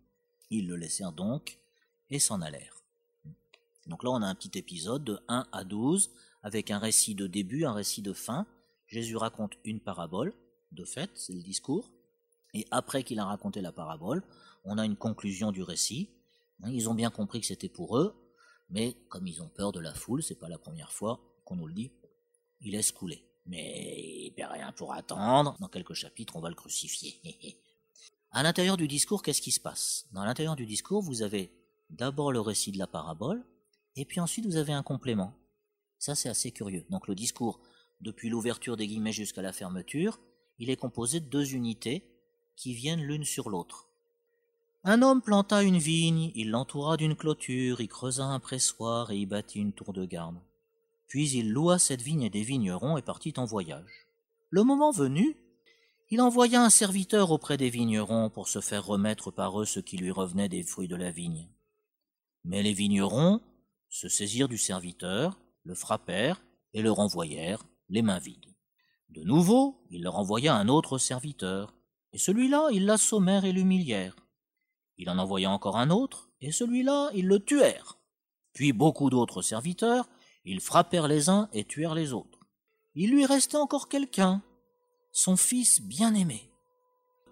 Ils le laissèrent donc et s'en allèrent. Donc là, on a un petit épisode de 1 à 12 avec un récit de début, un récit de fin. Jésus raconte une parabole, de fait, c'est le discours. Et après qu'il a raconté la parabole, on a une conclusion du récit. Ils ont bien compris que c'était pour eux, mais comme ils ont peur de la foule, c'est pas la première fois qu'on nous le dit, ils laissent couler. Mais il n'y a rien pour attendre, dans quelques chapitres, on va le crucifier. À l'intérieur du discours, qu'est-ce qui se passe? Dans l'intérieur du discours, vous avez d'abord le récit de la parabole, et puis ensuite vous avez un complément. Ça, c'est assez curieux. Donc le discours, depuis l'ouverture des guillemets jusqu'à la fermeture, il est composé de deux unités qui viennent l'une sur l'autre. Un homme planta une vigne, il l'entoura d'une clôture, y creusa un pressoir et y bâtit une tour de garde. Puis il loua cette vigne et des vignerons et partit en voyage. Le moment venu, il envoya un serviteur auprès des vignerons pour se faire remettre par eux ce qui lui revenait des fruits de la vigne. Mais les vignerons se saisirent du serviteur, le frappèrent et le renvoyèrent, les mains vides. De nouveau, il leur envoya un autre serviteur, et celui-là, ils l'assommèrent et l'humilièrent. Il en envoya encore un autre, et celui-là, ils le tuèrent. Puis beaucoup d'autres serviteurs, ils frappèrent les uns et tuèrent les autres. Il lui restait encore quelqu'un, son fils bien-aimé.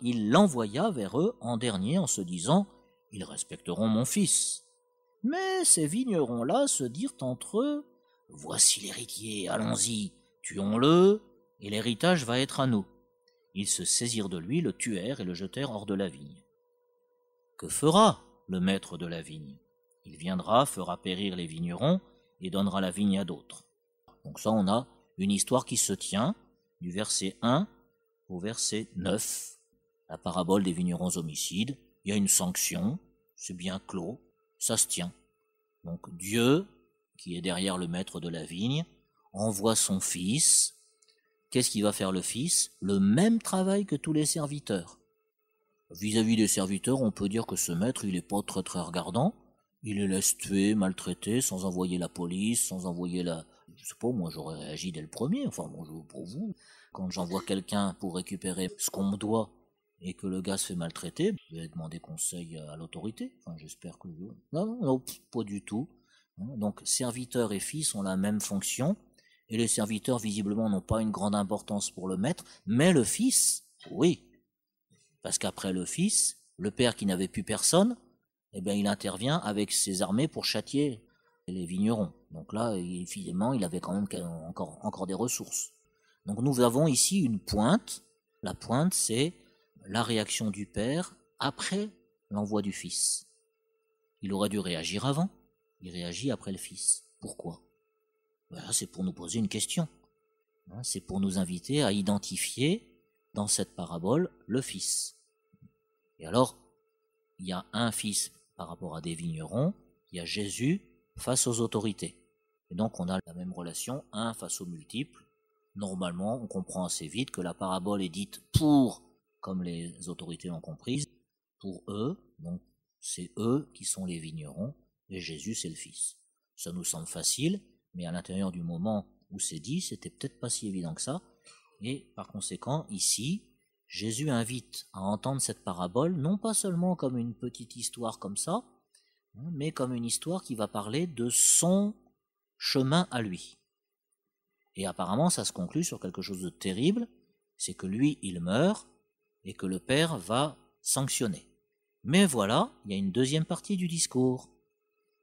Il l'envoya vers eux en dernier en se disant « Ils respecteront mon fils ». Mais ces vignerons-là se dirent entre eux « Voici l'héritier, allons-y, tuons-le, et l'héritage va être à nous. » Ils se saisirent de lui, le tuèrent et le jetèrent hors de la vigne. Que fera le maître de la vigne? Il viendra, fera périr les vignerons et donnera la vigne à d'autres. Donc ça, on a une histoire qui se tient du verset 1 au verset 9, la parabole des vignerons homicides. Il y a une sanction, c'est bien clos, ça se tient. Donc Dieu, qui est derrière le maître de la vigne, envoie son fils. Qu'est-ce qu'il va faire le fils? Le même travail que tous les serviteurs. Vis-à-vis des serviteurs, on peut dire que ce maître, il n'est pas très très regardant. Il les laisse tuer, maltraiter, sans envoyer la police, sans envoyer la... Je sais pas, moi j'aurais réagi dès le premier, enfin bon, pour vous. Quand j'envoie quelqu'un pour récupérer ce qu'on me doit et que le gars se fait maltraiter, je vais demander conseil à l'autorité. Enfin, j'espère que... Non, pas du tout. Donc, serviteurs et fils ont la même fonction, et les serviteurs, visiblement, n'ont pas une grande importance pour le maître, mais le fils, oui. Parce qu'après le fils, le père qui n'avait plus personne, eh bien, il intervient avec ses armées pour châtier les vignerons. Donc là, finalement, il avait quand même encore des ressources. Donc nous avons ici une pointe. La pointe, c'est la réaction du père après l'envoi du fils. Il aurait dû réagir avant. Il réagit après le fils. Pourquoi? C'est pour nous poser une question. C'est pour nous inviter à identifier dans cette parabole le fils. Et alors, il y a un fils par rapport à des vignerons, il y a Jésus face aux autorités. Et donc on a la même relation, un face aux multiples. Normalement, on comprend assez vite que la parabole est dite pour, comme les autorités l'ont comprise, pour eux, donc c'est eux qui sont les vignerons, et Jésus c'est le fils. Ça nous semble facile, mais à l'intérieur du moment où c'est dit, c'était peut-être pas si évident que ça, et par conséquent, ici, Jésus invite à entendre cette parabole, non pas seulement comme une petite histoire comme ça, mais comme une histoire qui va parler de son chemin à lui. Et apparemment, ça se conclut sur quelque chose de terrible, c'est que lui, il meurt, et que le Père va sanctionner. Mais voilà, il y a une deuxième partie du discours.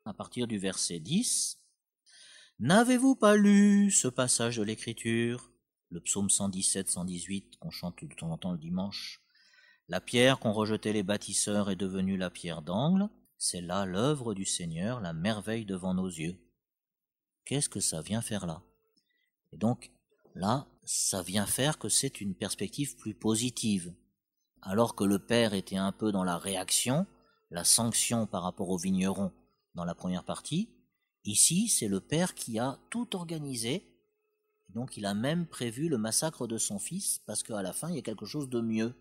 À partir du verset 10, « N'avez-vous pas lu ce passage de l'Écriture ?» Le psaume 117-118 qu'on chante de temps en temps le dimanche. « La pierre qu'ont rejetée les bâtisseurs est devenue la pierre d'angle. C'est là l'œuvre du Seigneur, la merveille devant nos yeux. » Qu'est-ce que ça vient faire là? Et donc, là, ça vient faire que c'est une perspective plus positive. Alors que le Père était un peu dans la réaction, la sanction par rapport aux vignerons dans la première partie, ici, c'est le Père qui a tout organisé. Donc il a même prévu le massacre de son fils, parce qu'à la fin, il y a quelque chose de mieux.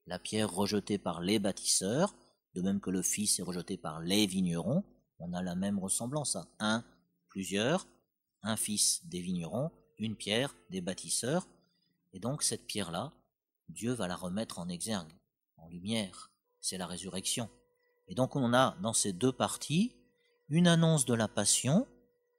La pierre rejetée par les bâtisseurs, de même que le fils est rejeté par les vignerons, on a la même ressemblance à plusieurs, un fils des vignerons, une pierre des bâtisseurs, et donc cette pierre-là, Dieu va la remettre en exergue, en lumière, c'est la résurrection. Et donc on a dans ces deux parties une annonce de la passion,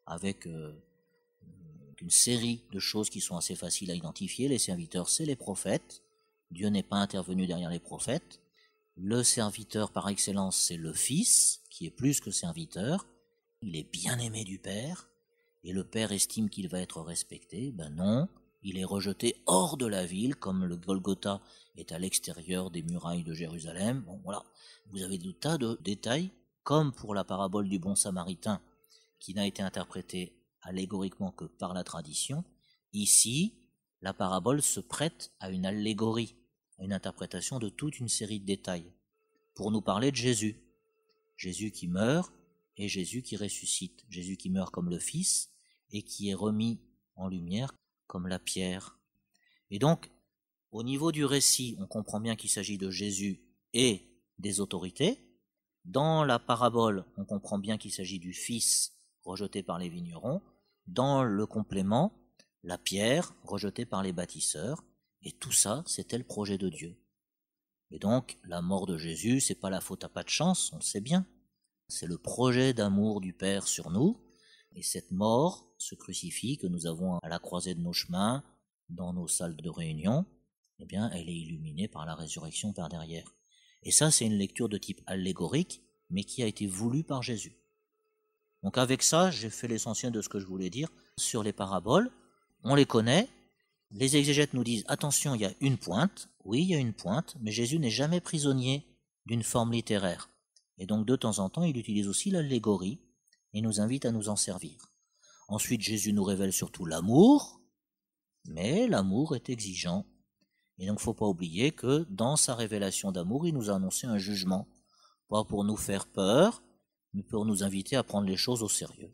avec une série de choses qui sont assez faciles à identifier. Les serviteurs, c'est les prophètes. Dieu n'est pas intervenu derrière les prophètes. Le serviteur par excellence, c'est le Fils, qui est plus que serviteur. Il est bien aimé du Père, et le Père estime qu'il va être respecté. Ben non, il est rejeté hors de la ville, comme le Golgotha est à l'extérieur des murailles de Jérusalem. Bon, voilà, vous avez des tas de détails, comme pour la parabole du bon Samaritain, qui n'a été interprétée allégoriquement que par la tradition, ici, la parabole se prête à une allégorie, à une interprétation de toute une série de détails, pour nous parler de Jésus. Jésus qui meurt et Jésus qui ressuscite. Jésus qui meurt comme le Fils et qui est remis en lumière comme la pierre. Et donc, au niveau du récit, on comprend bien qu'il s'agit de Jésus et des autorités. Dans la parabole, on comprend bien qu'il s'agit du Fils rejeté par les vignerons. Dans le complément, la pierre rejetée par les bâtisseurs. Et tout ça, c'était le projet de Dieu. Et donc, la mort de Jésus, c'est pas la faute à pas de chance, on le sait bien. C'est le projet d'amour du Père sur nous. Et cette mort, ce crucifix que nous avons à la croisée de nos chemins, dans nos salles de réunion, eh bien, elle est illuminée par la résurrection par derrière. Et ça, c'est une lecture de type allégorique, mais qui a été voulue par Jésus. Donc avec ça, j'ai fait l'essentiel de ce que je voulais dire sur les paraboles. On les connaît. Les exégètes nous disent, attention, il y a une pointe. Oui, il y a une pointe, mais Jésus n'est jamais prisonnier d'une forme littéraire. Et donc, de temps en temps, il utilise aussi l'allégorie et nous invite à nous en servir. Ensuite, Jésus nous révèle surtout l'amour, mais l'amour est exigeant. Et donc, il ne faut pas oublier que dans sa révélation d'amour, il nous a annoncé un jugement, pas pour nous faire peur, mais pour nous inviter à prendre les choses au sérieux.